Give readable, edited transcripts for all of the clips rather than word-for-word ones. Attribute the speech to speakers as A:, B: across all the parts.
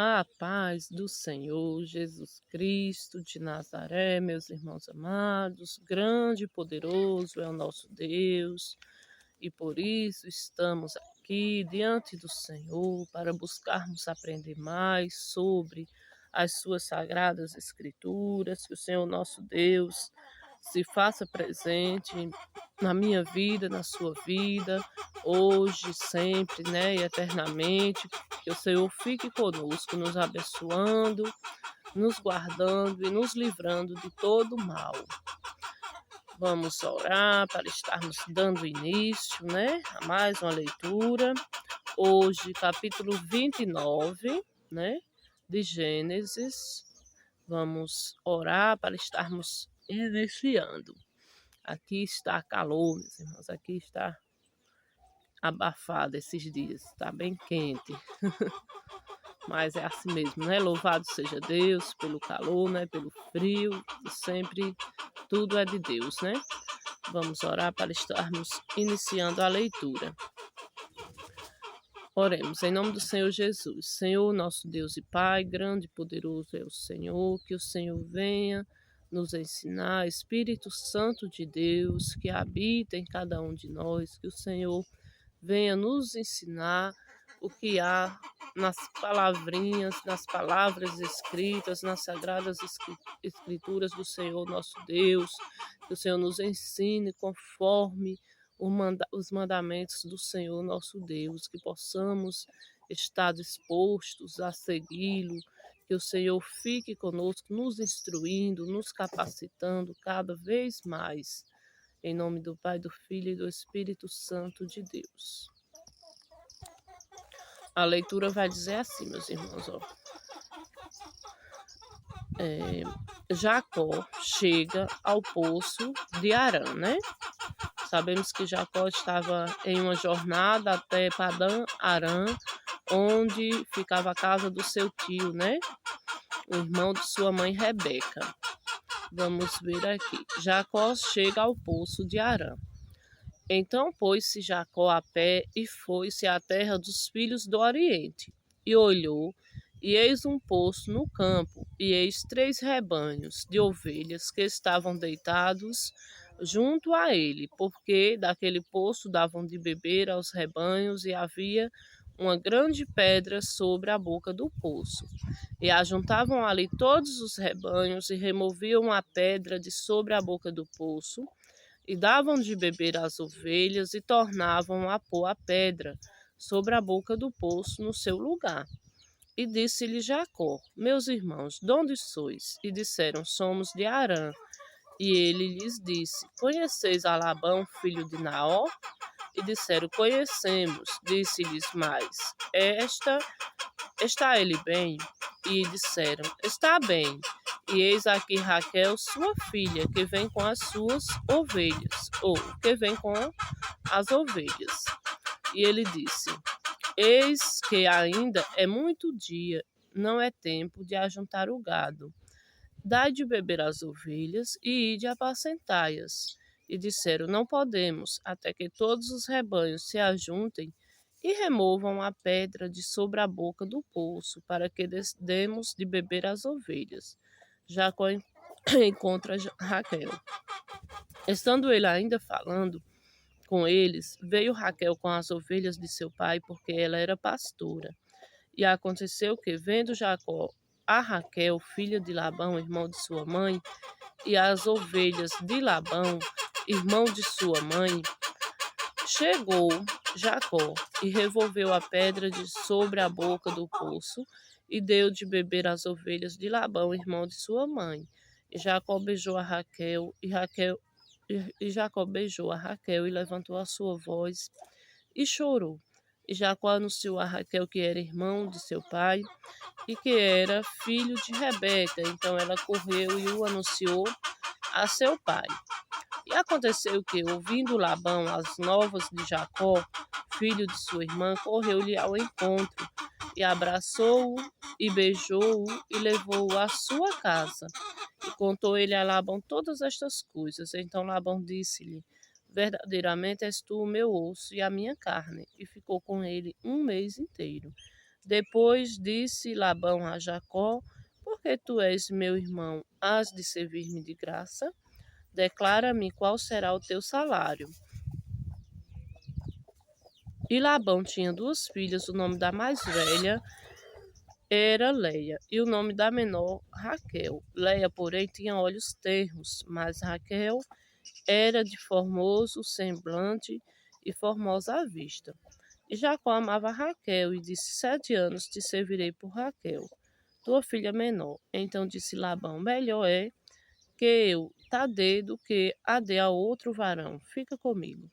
A: A paz do Senhor Jesus Cristo de Nazaré, meus irmãos amados, grande e poderoso é o nosso Deus, e por isso estamos aqui diante do Senhor para buscarmos aprender mais sobre as suas sagradas escrituras, que o Senhor nosso Deus se faça presente na minha vida, na sua vida, hoje, sempre, né, e eternamente. Que o Senhor fique conosco, nos abençoando, nos guardando e nos livrando de todo mal. Vamos orar para estarmos dando início, né, a mais uma leitura. Hoje, capítulo 29, né, de Gênesis. Vamos orar para estarmos iniciando. Aqui está calor, meus irmãos, aqui está abafado esses dias, está bem quente. Mas é assim mesmo, né? Louvado seja Deus pelo calor, né? Pelo frio, e sempre tudo é de Deus, né? Vamos orar para estarmos iniciando a leitura. Oremos, em nome do Senhor Jesus. Senhor, nosso Deus e Pai, grande e poderoso é o Senhor, que o Senhor venha nos ensinar, Espírito Santo de Deus, que habita em cada um de nós, que o Senhor venha nos ensinar o que há nas palavrinhas, nas palavras escritas, nas sagradas escrituras do Senhor nosso Deus, que o Senhor nos ensine conforme os mandamentos do Senhor nosso Deus, que possamos estar dispostos a segui-lo, que o Senhor fique conosco, nos instruindo, nos capacitando cada vez mais. Em nome do Pai, do Filho e do Espírito Santo de Deus. A leitura vai dizer assim, meus irmãos, ó. Jacó chega ao poço de Harã, né? Sabemos que Jacó estava em uma jornada até Padã Harã, onde ficava a casa do seu tio, né? O irmão de sua mãe Rebeca. Vamos ver aqui. Jacó chega ao poço de Harã. Então pôs-se Jacó a pé e foi-se à terra dos filhos do Oriente. E olhou, e eis um poço no campo, e eis 3 rebanhos de ovelhas que estavam deitados junto a ele, porque daquele poço davam de beber aos rebanhos, e havia uma grande pedra sobre a boca do poço. E ajuntavam ali todos os rebanhos, e removiam a pedra de sobre a boca do poço, e davam de beber às ovelhas, e tornavam a pôr a pedra sobre a boca do poço no seu lugar. E disse-lhe Jacó: Meus irmãos, de onde sois? E disseram: Somos de Harã. E ele lhes disse: Conheceis a Labão, filho de Naó? E disseram: Conhecemos. Disse-lhes mais: Está ele bem? E disseram: Está bem. E eis aqui Raquel, sua filha, que vem com as suas ovelhas, ou que vem com as ovelhas. E ele disse: Eis que ainda é muito dia, não é tempo de ajuntar o gado. Dai de beber às ovelhas e ide apacentai-as. E disseram: Não podemos, até que todos os rebanhos se ajuntem e removam a pedra de sobre a boca do poço, para que demos de beber às ovelhas. Jacó encontra Raquel. Estando ele ainda falando com eles, veio Raquel com as ovelhas de seu pai, porque ela era pastora. E aconteceu que, vendo Jacó a Raquel, filha de Labão, irmão de sua mãe, e as ovelhas de Labão, irmão de sua mãe, chegou Jacó e revolveu a pedra de sobre a boca do poço e deu de beber às ovelhas de Labão, irmão de sua mãe. E Jacó beijou a Raquel, e Jacó beijou a Raquel e levantou a sua voz e chorou. E Jacó anunciou a Raquel que era irmão de seu pai e que era filho de Rebeca. Então ela correu e o anunciou a seu pai. E aconteceu que, ouvindo Labão as novas de Jacó, filho de sua irmã, correu-lhe ao encontro e abraçou-o e beijou-o e levou-o à sua casa. E contou ele a Labão todas estas coisas. Então Labão disse-lhe: Verdadeiramente és tu o meu osso e a minha carne. E ficou com ele um mês inteiro. Depois disse Labão a Jacó: porque tu és meu irmão, hás de servir-me de graça? Declara-me qual será o teu salário. E Labão tinha 2 filhas, o nome da mais velha era Leia, e o nome da menor Raquel. Leia, porém, tinha olhos tenros, mas Raquel era de formoso semblante e formosa à vista. E Jacó amava Raquel e disse: 7 anos te servirei por Raquel, tua filha menor. Então disse Labão: melhor é que eu te do que a dê a outro varão. Fica comigo.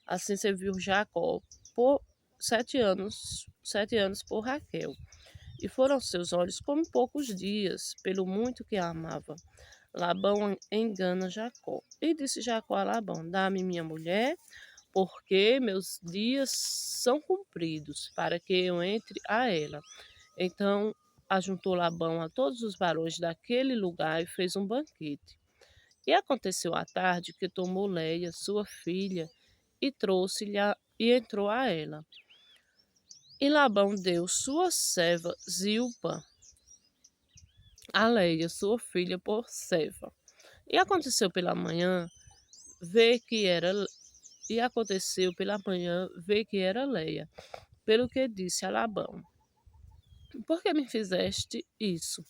A: Assim serviu Jacó por 7 anos por Raquel. E foram seus olhos como poucos dias, pelo muito que a amava. Labão engana Jacó. E disse Jacó a Labão: dá-me minha mulher, porque meus dias são cumpridos, para que eu entre a ela. Então ajuntou Labão a todos os varões daquele lugar e fez um banquete. E aconteceu à tarde que tomou Leia, sua filha, e trouxe-lhe e entrou a ela. E Labão deu sua serva Zilpa a Leia, sua filha, por serva. E aconteceu pela manhã ver que era Leia, pelo que disse a Labão: por que me fizeste isso?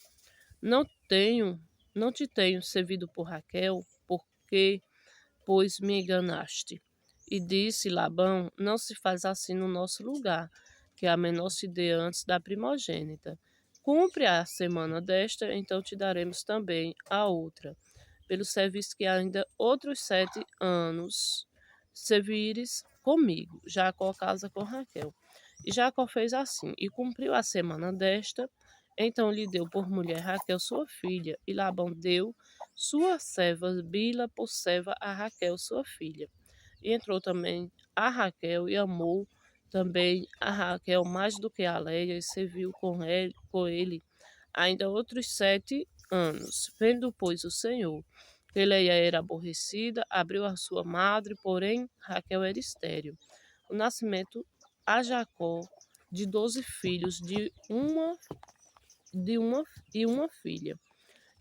A: Não te tenho servido por Raquel, porque pois me enganaste. E disse Labão: não se faz assim no nosso lugar, que a menor se dê antes da primogênita. Cumpre a semana desta, então te daremos também a outra, pelo serviço que ainda outros 7 anos servires comigo. Jacó casa com Raquel. E Jacó fez assim, e cumpriu a semana desta, então lhe deu por mulher Raquel sua filha, e Labão deu sua serva Bila por serva a Raquel sua filha. E entrou também a Raquel e amou também a Raquel mais do que a Leia, e serviu com ele ainda outros 7 anos. Vendo, pois, o Senhor que Leia era aborrecida, abriu a sua madre, porém Raquel era estéril. O nascimento a Jacó de 12 filhos e uma filha.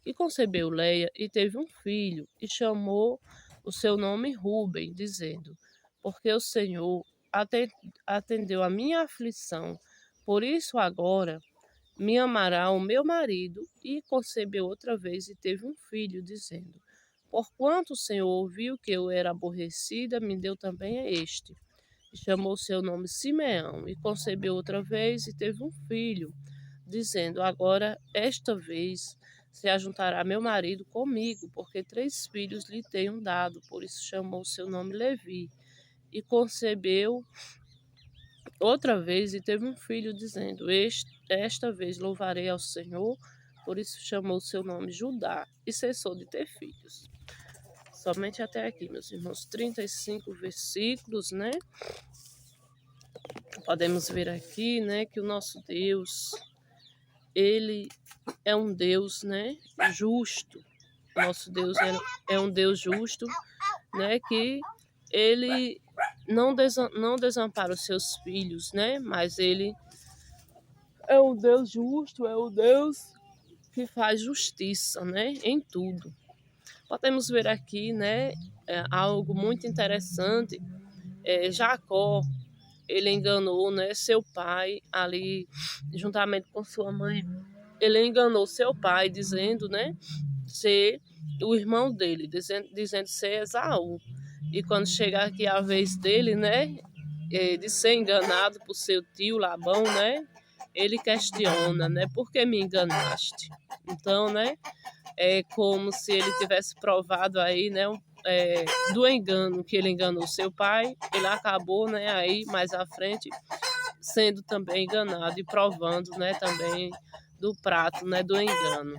A: E concebeu Leia e teve um filho, e chamou o seu nome Ruben, dizendo: porque o Senhor atendeu a minha aflição, por isso agora me amará o meu marido. E concebeu outra vez e teve um filho, dizendo: porquanto o Senhor ouviu que eu era aborrecida, me deu também a este. E chamou seu nome Simeão, e concebeu outra vez e teve um filho, dizendo: agora esta vez se ajuntará meu marido comigo, porque 3 filhos lhe tenho dado. Por isso chamou seu nome Levi. E concebeu outra vez e teve um filho, dizendo: esta vez louvarei ao Senhor. Por isso chamou seu nome Judá, e cessou de ter filhos. Somente até aqui, meus irmãos, 35 versículos, né? Podemos ver aqui, né, que o nosso Deus, ele é um Deus, né, justo. Nosso Deus é um Deus justo, né, que ele não desampara os seus filhos, né, mas ele é um Deus justo, é um Deus que faz justiça, né, em tudo. Podemos ver aqui, né, algo muito interessante. Jacó, ele enganou, né, seu pai ali, juntamente com sua mãe. Ele enganou seu pai, dizendo, né, ser o irmão dele, dizendo ser Esaú. E quando chegar aqui a vez dele, né, de ser enganado por seu tio Labão, né, ele questiona, né, por que me enganaste? Então, né, é como se ele tivesse provado aí, né, do engano, que ele enganou seu pai. Ele acabou, né, aí mais à frente sendo também enganado e provando, né, também do prato, né, do engano,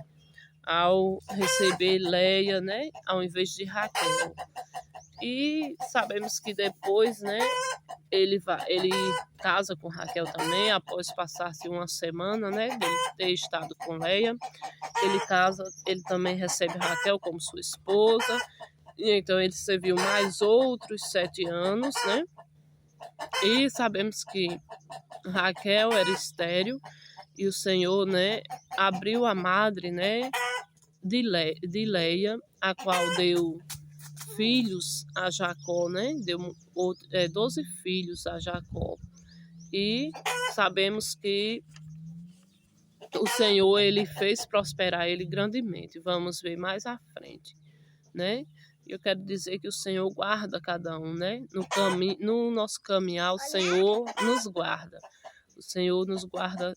A: ao receber Leia, né, ao invés de Raquel. E sabemos que depois, né, ele casa com Raquel também, após passar-se uma semana, né, dele ter estado com Leia. Ele também recebe Raquel como sua esposa. E então ele serviu mais outros 7 anos, né? E sabemos que Raquel era estéril e o Senhor, né, abriu a madre, né, de Leia, a qual deu filhos a Jacó, né, deu 12 filhos a Jacó. E sabemos que o Senhor, ele fez prosperar ele grandemente. Vamos ver mais à frente, né? Eu quero dizer que o Senhor guarda cada um, né? No nosso caminhar, o Senhor nos guarda. O Senhor nos guarda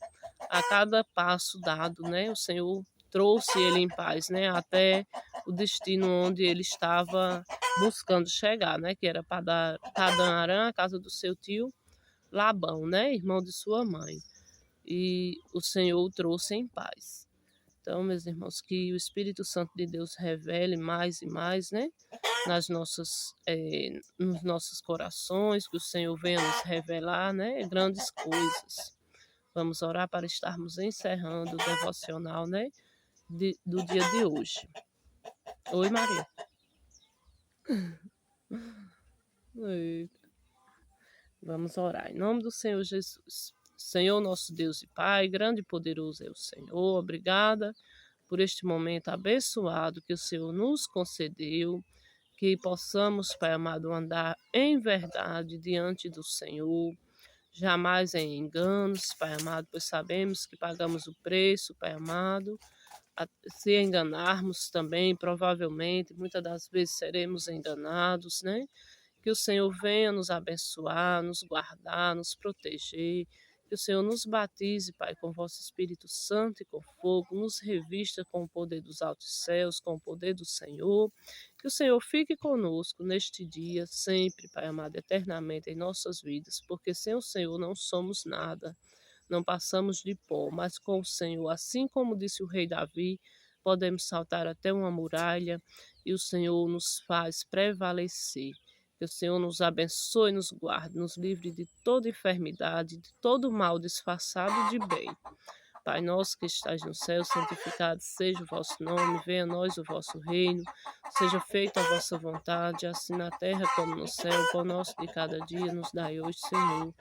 A: a cada passo dado, né? O Senhor trouxe ele em paz, né? Até o destino onde ele estava buscando chegar, né? Que era para Padan-Aram, a casa do seu tio Labão, né? Irmão de sua mãe. E o Senhor o trouxe em paz. Então, meus irmãos, que o Espírito Santo de Deus revele mais e mais, né? Nos nossos corações, que o Senhor venha nos revelar, né? Grandes coisas. Vamos orar para estarmos encerrando o devocional, né? Do dia de hoje. Oi, Maria. Oi. Vamos orar. Em nome do Senhor Jesus. Senhor, nosso Deus e Pai, grande e poderoso é o Senhor. Obrigada por este momento abençoado que o Senhor nos concedeu. Que possamos, Pai amado, andar em verdade diante do Senhor. Jamais em enganos, Pai amado, pois sabemos que pagamos o preço, Pai amado. Se enganarmos também, provavelmente, muitas das vezes seremos enganados, né? Que o Senhor venha nos abençoar, nos guardar, nos proteger. Que o Senhor nos batize, Pai, com o vosso Espírito Santo e com fogo, nos revista com o poder dos altos céus, com o poder do Senhor. Que o Senhor fique conosco neste dia, sempre, Pai amado, eternamente em nossas vidas, porque sem o Senhor não somos nada, não passamos de pó, mas com o Senhor, assim como disse o rei Davi, podemos saltar até uma muralha e o Senhor nos faz prevalecer. Que o Senhor nos abençoe, nos guarde, nos livre de toda enfermidade, de todo mal disfarçado de bem. Pai nosso que estás no céu, santificado seja o vosso nome, venha a nós o vosso reino, seja feita a vossa vontade, assim na terra como no céu. O pão nosso de cada dia nos dai hoje, Senhor.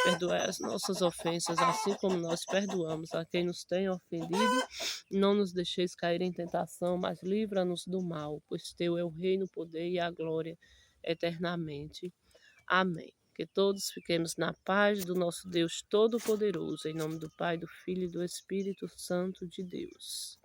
A: Perdoai as nossas ofensas, assim como nós perdoamos a quem nos tem ofendido. Não nos deixeis cair em tentação, mas livra-nos do mal, pois teu é o reino, o poder e a glória eternamente. Amém. Que todos fiquemos na paz do nosso Deus Todo-Poderoso, em nome do Pai, do Filho e do Espírito Santo de Deus.